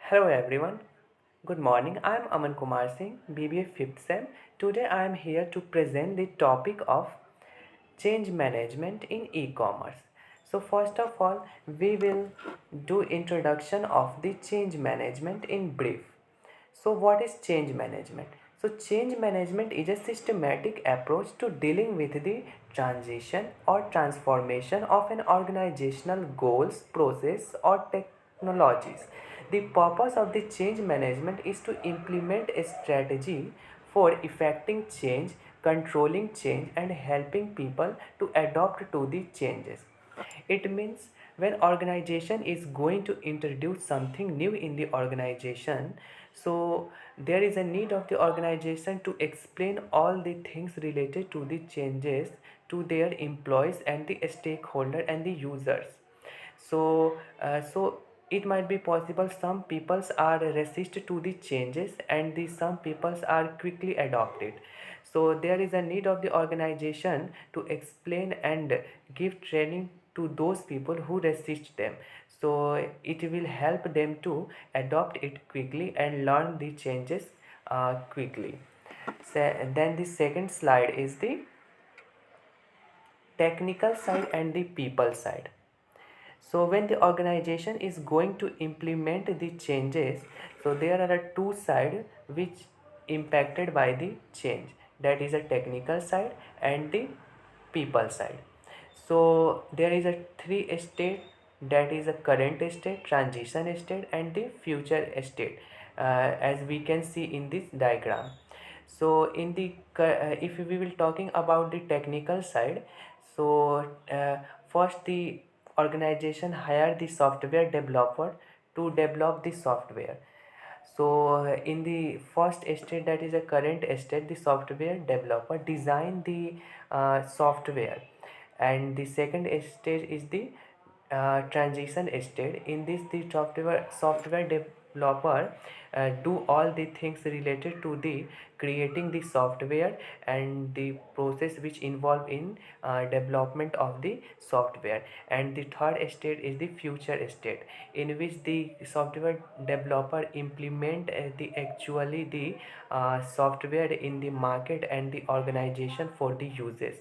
Hello everyone. Good morning. I am Aman Kumar Singh, BBA 5th SEM. Today I am here to present the topic of change management in e-commerce. So first of all, we will do introduction of the change management in brief. So what is change management? So change management is a systematic approach to dealing with the transition or transformation of an organizational goals, process or technologies. The purpose of the change management is to implement a strategy for effecting change, controlling change and helping people to adapt to the changes. It means when organization is going to introduce something new in the organization, so there is a need of the organization to explain all the things related to the changes to their employees and the stakeholder and the users. So it might be possible some peoples are resist to the changes and the some peoples are quickly adopted. So there is a need of the organization to explain and give training to those people who resist them, so it will help them to adopt it quickly and learn the changes quickly. Then the second slide is the technical side and the people side. So when the organization is going to implement the changes, so there are two sides which impacted by the change, that is a technical side and the people side. So there is a three state, that is a current state, transition state and the future state, as we can see in this diagram. So in the if we will talking about the technical side, so first the organization hire the software developer to develop the software. So in the first state, that is a current state, the software developer design the software, and the second stage is the transition state. In this the software developer do all the things related to the creating the software and the process which involve in development of the software. And the third state is the future state, in which the software developer implement the actually the software in the market and the organization for the uses.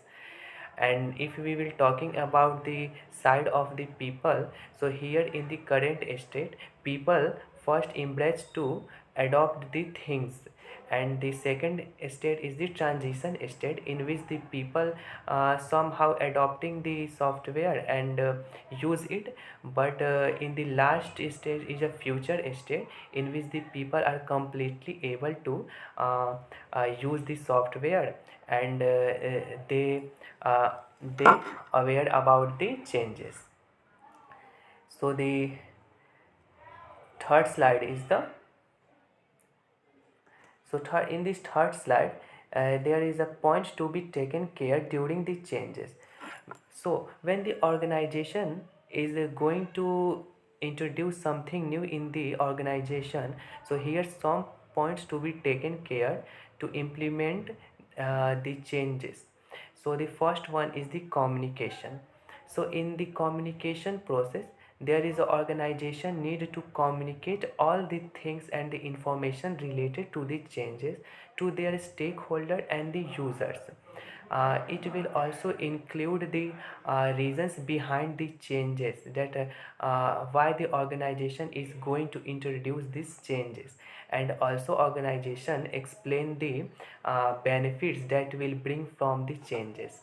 And if we will talking about the side of the people, so here in the current state, people first embrace to adopt the things, and the second state is the transition state, in which the people somehow adopting the software and use it. But in the last stage is a future state, in which the people are completely able to use the software, and uh, they aware about the changes. So the third slide is the in this third slide, there is a point to be taken care during the changes. So when the organization is going to introduce something new in the organization, so here some points to be taken care to implement the changes. So the first one is the communication. So in the communication process, there is a organization need to communicate all the things and the information related to the changes to their stakeholder and the users. It will also include the reasons behind the changes, that why the organization is going to introduce these changes, and also organization explain the benefits that will bring from the changes.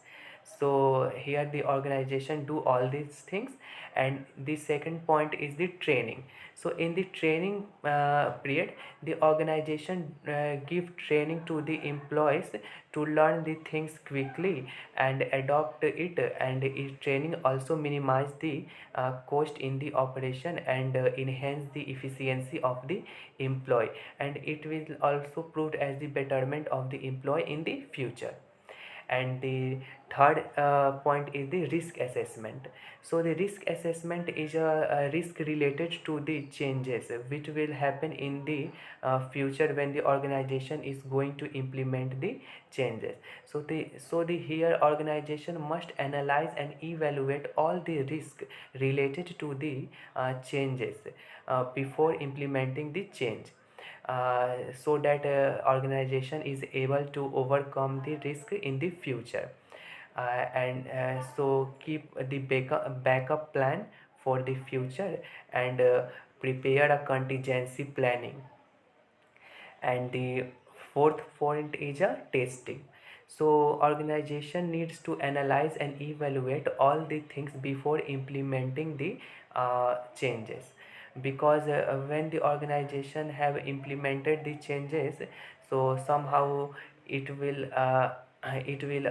So here the organization do all these things. And the second point is the training. So in the training period, the organization give training to the employees to learn the things quickly and adopt it, and training also minimize the cost in the operation and enhance the efficiency of the employee, and it will also prove as the betterment of the employee in the future. And the third point is the risk assessment. So the risk assessment is a risk related to the changes which will happen in the future when the organization is going to implement the changes. So the here organization must analyze and evaluate all the risk related to the changes before implementing the change, so that organization is able to overcome the risk in the future. And so keep the backup plan for the future, and prepare a contingency planning. And the fourth point is a testing. So organization needs to analyze and evaluate all the things before implementing the changes, because when the organization have implemented the changes, so somehow it will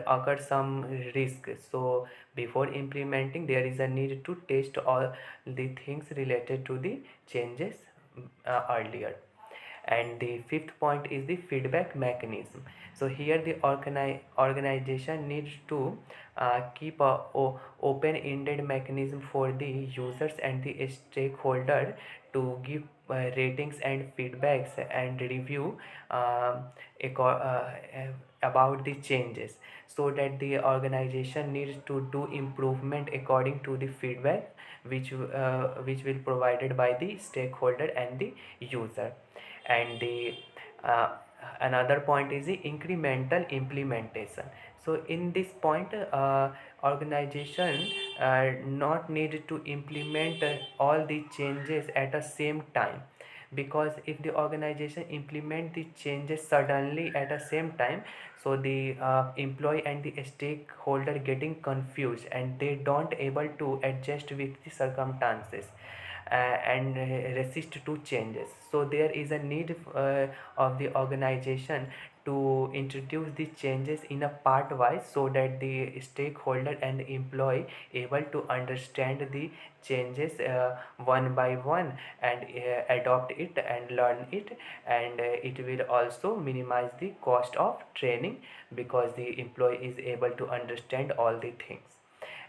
occur some risk. So before implementing, there is a need to test all the things related to the changes earlier. And the fifth point is the feedback mechanism. So here the organization needs to keep a open-ended mechanism for the users and the stakeholder to give ratings and feedbacks and review um, about the changes, so that the organization needs to do improvement according to the feedback which will provided by the stakeholder and the user. And the uh, another point is the incremental implementation. So in this point, organization not need to implement all the changes at the same time, because if the organization implement the changes suddenly at the same time, so the employee and the stakeholder getting confused and they don't able to adjust with the circumstances and resist to changes. So there is a need of the organization to introduce the changes in a part wise, so that the stakeholder and the employee able to understand the changes one by one, and adopt it and learn it. And it will also minimize the cost of training, because the employee is able to understand all the things.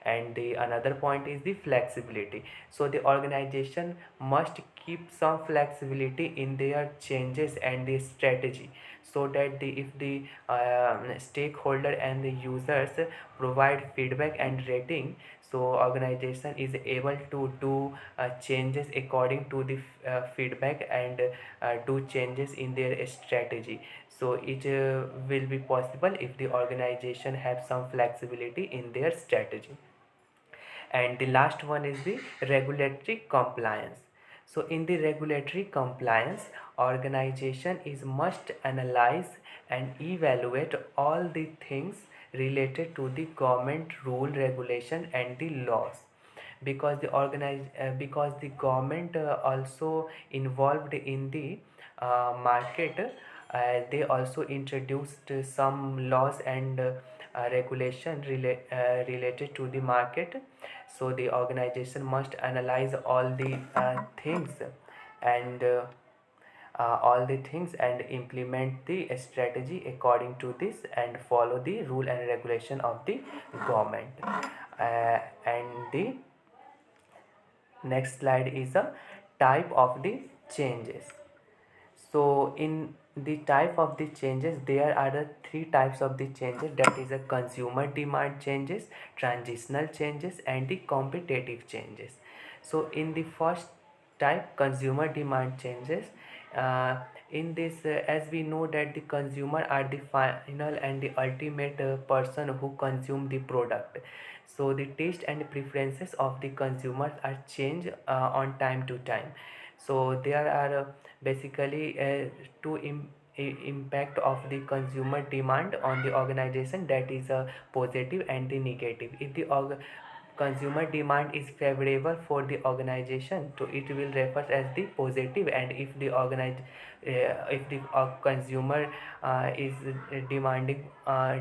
And the another point is the flexibility. So the organization must keep some flexibility in their changes and the strategy, so that if the stakeholder and the users provide feedback and rating, so organization is able to do changes according to the feedback, and do changes in their strategy. So it will be possible if the organization have some flexibility in their strategy. And the last one is the regulatory compliance. So in the regulatory compliance, organization is must analyze and evaluate all the things related to the government rule, regulation and the laws, because the government also involved in the market. They also introduced some laws and regulation related to the market. So the organization must analyze all the things and implement the strategy according to this, and follow the rule and regulation of the government. And the next slide is a type of the changes. So in the type of the changes, there are the three types of the changes, that is a consumer demand changes, transitional changes and the competitive changes. So in the first type, consumer demand changes, in this as we know that the consumer are the final and the ultimate person who consume the product. So the taste and preferences of the consumers are changed on time to time. So there are basically two impact of the consumer demand on the organization, that is a positive and the negative. If the consumer demand is favorable for the organization, so it will refer as the positive. And if the consumer is demanding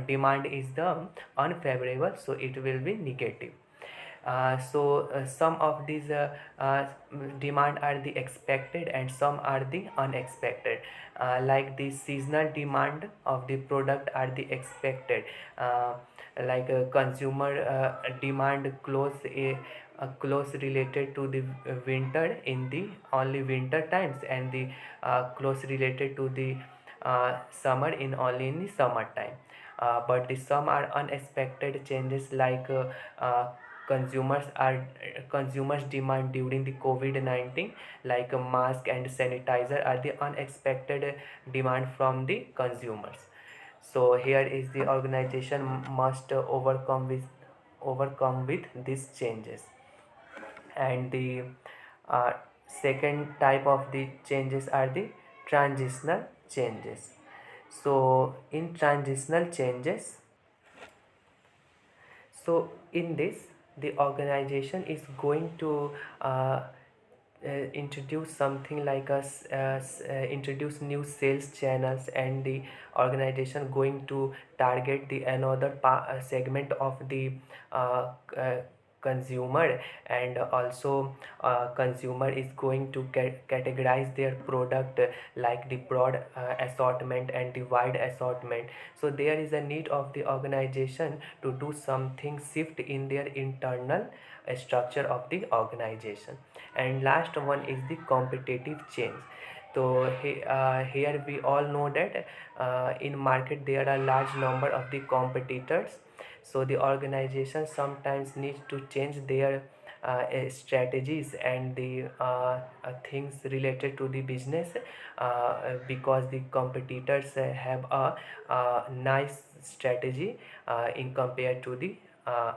demand is the unfavorable, so it will be negative. Some of these demand are the expected and some are the unexpected. Like the seasonal demand of the product are the expected. uh, like consumer demand close related to the winter in the only winter times, and the close related to the summer in only in the summer time. But the some are unexpected changes, like uh, consumers are consumers demand during the COVID-19, like a mask and sanitizer are the unexpected demand from the consumers. So here is the organization must overcome with these changes. And the uh, second type of the changes are the transitional changes. So in transitional changes, so in this, the organization is going to introduce something like introduce new sales channels, and the organization going to target the another segment of the uh, uh, consumer. And also consumer is going to categorize their product, like the broad assortment and the wide assortment. So there is a need of the organization to do something shift in their internal structure of the organization. And last one is the competitive change. So here we all know that in market there are large number of the competitors. So the organization sometimes needs to change their strategies and the things related to the business, because the competitors have a nice strategy in compared to the uh,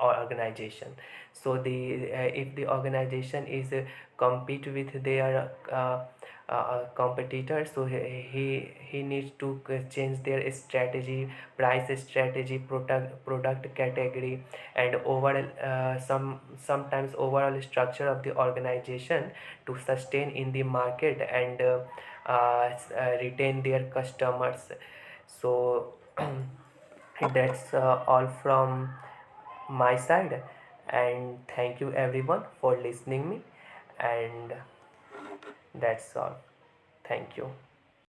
organization. So the if the organization is compete with their competitors, so he needs to change their strategy, price strategy, product category, and overall sometimes overall structure of the organization to sustain in the market and retain their customers. So that's all from my side, and thank you everyone for listening me, and that's all. Thank you.